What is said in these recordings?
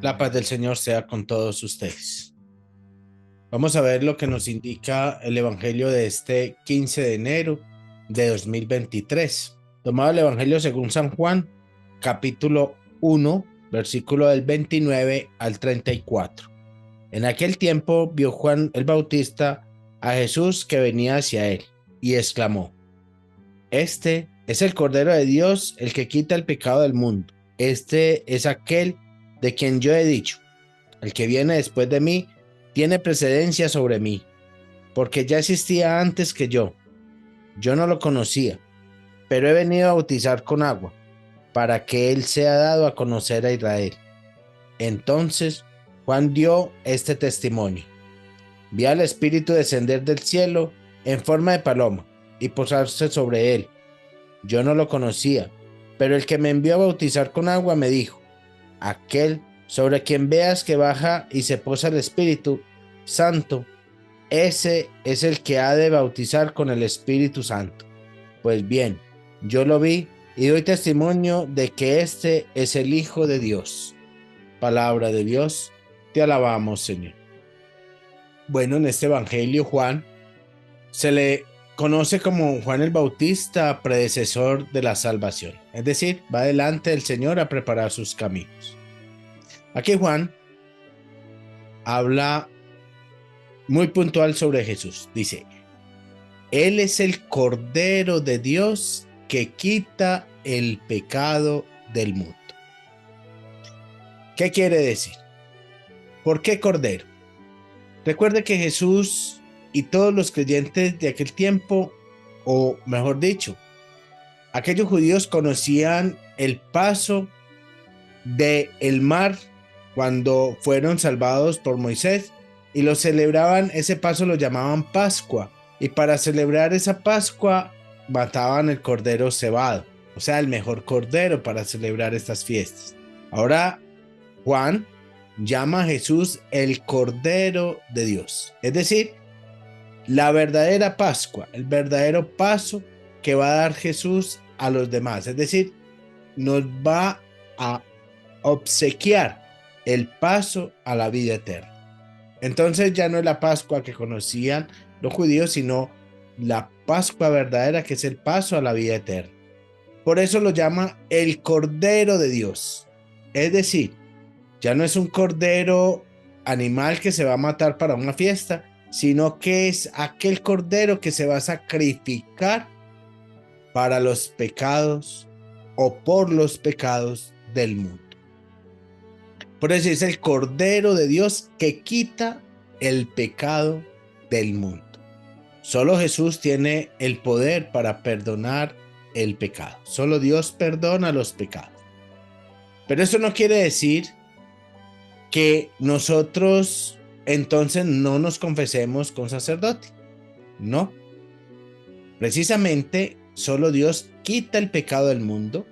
La paz del Señor sea con todos ustedes. Vamos a ver lo que nos indica el Evangelio de este 15 de enero de 2023. Tomado el Evangelio según San Juan, capítulo 1, versículo del 29 al 34. En aquel tiempo vio Juan el Bautista a Jesús que venía hacia él y exclamó: Este es el Cordero de Dios, el que quita el pecado del mundo. Este es aquel de quien yo he dicho: el que viene después de mí tiene precedencia sobre mí, porque ya existía antes que yo. Yo no lo conocía, pero he venido a bautizar con agua, para que él sea dado a conocer a Israel. Entonces Juan dio este testimonio: vi al Espíritu descender del cielo en forma de paloma y posarse sobre él. Yo no lo conocía, pero el que me envió a bautizar con agua me dijo: aquel sobre quien veas que baja y se posa el Espíritu Santo, ese es el que ha de bautizar con el Espíritu Santo. Pues bien, yo lo vi y doy testimonio de que este es el Hijo de Dios. Palabra de Dios, te alabamos, Señor. Bueno, en este Evangelio, Juan se le conoce como Juan el Bautista, predecesor de la salvación. Es decir, va delante del Señor a preparar sus caminos. Aquí Juan habla muy puntual sobre Jesús. Dice: Él es el Cordero de Dios que quita el pecado del mundo. ¿Qué quiere decir? ¿Por qué Cordero? Recuerde que Jesús y todos los creyentes de aquel tiempo, o mejor dicho, aquellos judíos conocían el paso del mar cuando fueron salvados por Moisés y lo celebraban. Ese paso lo llamaban Pascua, y para celebrar esa Pascua mataban el cordero cebado, o sea, el mejor cordero para celebrar estas fiestas. Ahora Juan llama a Jesús el Cordero de Dios, es decir, la verdadera Pascua, el verdadero paso que va a dar Jesús a los demás, es decir, nos va a obsequiar el paso a la vida eterna. Entonces ya no es la Pascua que conocían los judíos, sino la Pascua verdadera, que es el paso a la vida eterna. Por eso lo llama el Cordero de Dios. Es decir, ya no es un cordero animal que se va a matar para una fiesta, sino que es aquel cordero que se va a sacrificar para los pecados o por los pecados del mundo. Por eso es el Cordero de Dios que quita el pecado del mundo. Solo Jesús tiene el poder para perdonar el pecado. Solo Dios perdona los pecados. Pero eso no quiere decir que nosotros entonces no nos confesemos con sacerdote. No. Precisamente solo Dios quita el pecado del mundo.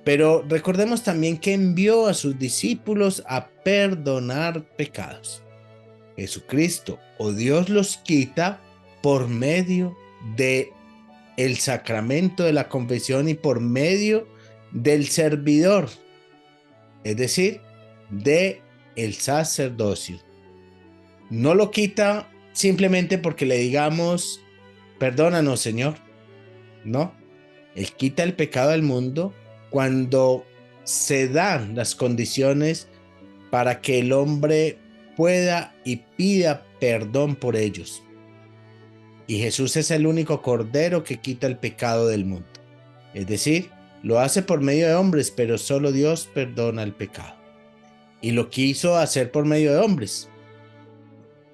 Pero recordemos también que envió a sus discípulos a perdonar pecados. Jesucristo o Dios los quita por medio de el sacramento de la confesión y por medio del servidor, es decir, de el sacerdocio. No lo quita simplemente porque le digamos: perdónanos, Señor. No, Él quita el pecado del mundo cuando se dan las condiciones para que el hombre pueda y pida perdón por ellos. Y Jesús es el único cordero que quita el pecado del mundo. Es decir, lo hace por medio de hombres, pero solo Dios perdona el pecado. Y lo quiso hacer por medio de hombres.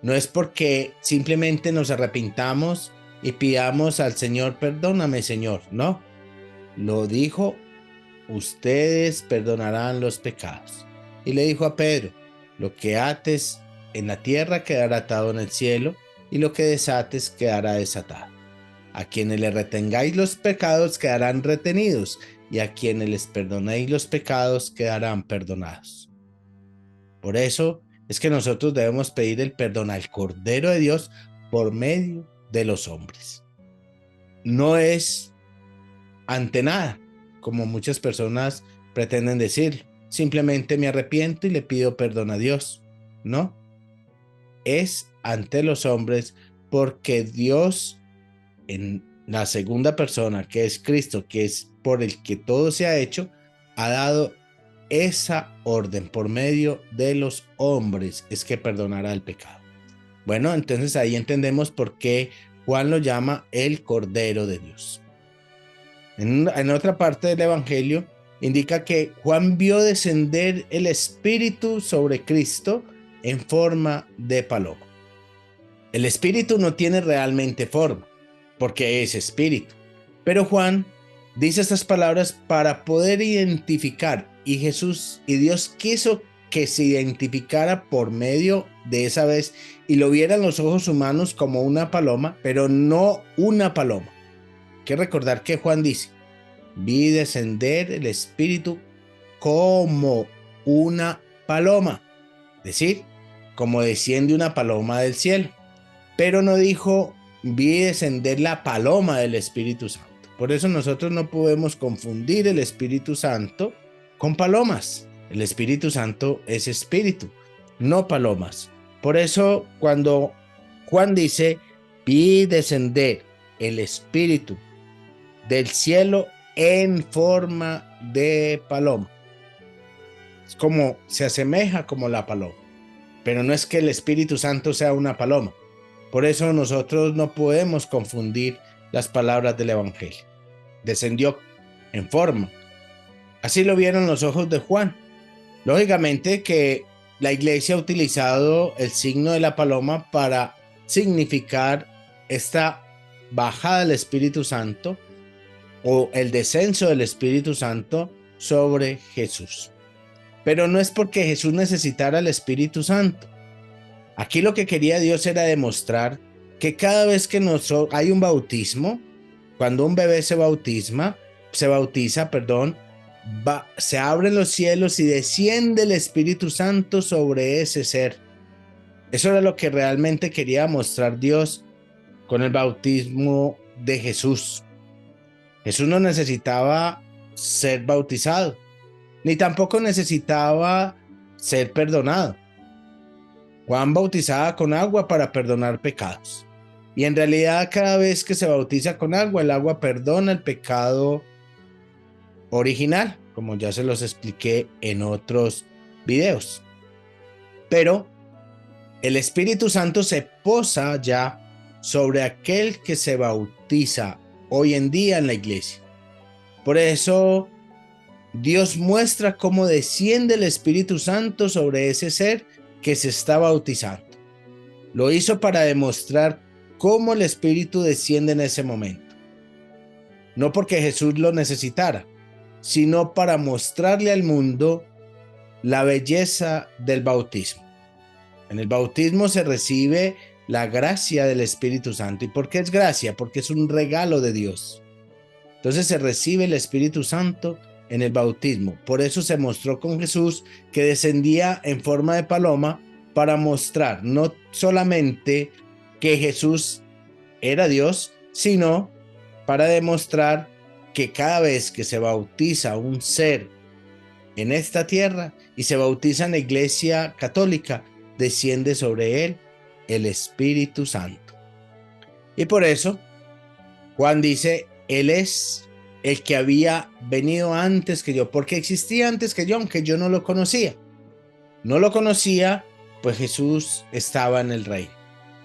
No es porque simplemente nos arrepintamos y pidamos al Señor: perdóname, Señor. No, lo dijo: ustedes perdonarán los pecados. Y le dijo a Pedro: lo que ates en la tierra quedará atado en el cielo, y lo que desates quedará desatado. A quienes le retengáis los pecados quedarán retenidos, y a quienes les perdonéis los pecados quedarán perdonados. Por eso es que nosotros debemos pedir el perdón al Cordero de Dios por medio de los hombres. No es ante nada, como muchas personas pretenden decir, simplemente me arrepiento y le pido perdón a Dios. No, es ante los hombres, porque Dios, en la segunda persona, que es Cristo, que es por el que todo se ha hecho, ha dado esa orden por medio de los hombres, es que perdonará el pecado. Bueno, entonces ahí entendemos por qué Juan lo llama el Cordero de Dios. En otra parte del Evangelio indica que Juan vio descender el Espíritu sobre Cristo en forma de paloma. El Espíritu no tiene realmente forma, porque es Espíritu. Pero Juan dice estas palabras para poder identificar, y Dios quiso que se identificara por medio de esa vez y lo vieran los ojos humanos como una paloma, pero no una paloma. Hay que recordar que Juan dice: vi descender el Espíritu como una paloma, es decir, como desciende una paloma del cielo. Pero no dijo: vi descender la paloma del Espíritu Santo. Por eso nosotros no podemos confundir el Espíritu Santo con palomas. El Espíritu Santo es espíritu, no palomas. Por eso cuando Juan dice: vi descender el Espíritu del cielo en forma de paloma, es como, se asemeja como la paloma, pero no es que el Espíritu Santo sea una paloma. Por eso nosotros no podemos confundir las palabras del Evangelio. Descendió en forma. Así lo vieron los ojos de Juan. Lógicamente que la iglesia ha utilizado el signo de la paloma para significar esta bajada del Espíritu Santo o el descenso del Espíritu Santo sobre Jesús. Pero no es porque Jesús necesitara el Espíritu Santo. Aquí lo que quería Dios era demostrar que cada vez que hay un bautismo, cuando un bebé se bautiza, se abren los cielos y desciende el Espíritu Santo sobre ese ser. Eso era lo que realmente quería mostrar Dios con el bautismo de Jesús. Jesús no necesitaba ser bautizado, ni tampoco necesitaba ser perdonado. Juan bautizaba con agua para perdonar pecados. Y en realidad cada vez que se bautiza con agua, el agua perdona el pecado original, como ya se los expliqué en otros videos. Pero el Espíritu Santo se posa ya sobre aquel que se bautiza hoy en día en la iglesia. Por eso Dios muestra cómo desciende el Espíritu Santo sobre ese ser que se está bautizando. Lo hizo para demostrar cómo el Espíritu desciende en ese momento. No porque Jesús lo necesitara, sino para mostrarle al mundo la belleza del bautismo. En el bautismo se recibe la gracia del Espíritu Santo. ¿Y por qué es gracia? Porque es un regalo de Dios. Entonces se recibe el Espíritu Santo en el bautismo. Por eso se mostró con Jesús que descendía en forma de paloma, para mostrar no solamente que Jesús era Dios, sino para demostrar que cada vez que se bautiza un ser en esta tierra y se bautiza en la Iglesia Católica, desciende sobre él el Espíritu Santo. Y por eso Juan dice: él es el que había venido antes que yo, porque existía antes que yo, aunque yo no lo conocía. No lo conocía, pues Jesús estaba en el reino.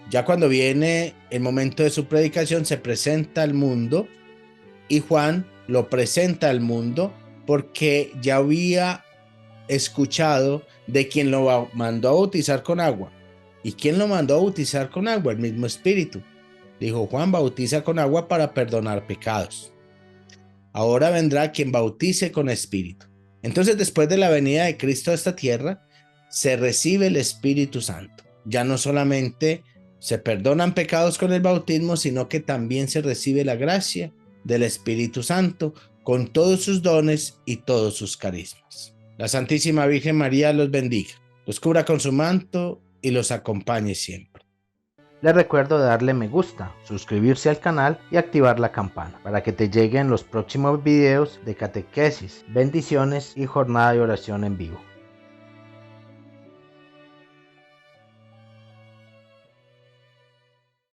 Ya cuando viene el momento de su predicación, se presenta al mundo, y Juan lo presenta al mundo porque ya había escuchado de quien lo mandó a bautizar con agua. ¿Y quién lo mandó a bautizar con agua? El mismo Espíritu. Dijo: Juan bautiza con agua para perdonar pecados. Ahora vendrá quien bautice con Espíritu. Entonces, después de la venida de Cristo a esta tierra, se recibe el Espíritu Santo. Ya no solamente se perdonan pecados con el bautismo, sino que también se recibe la gracia del Espíritu Santo con todos sus dones y todos sus carismas. La Santísima Virgen María los bendiga, los cubra con su manto y los acompañe siempre. Les recuerdo darle me gusta, suscribirse al canal y activar la campana para que te lleguen los próximos videos de catequesis, bendiciones y jornada de oración en vivo.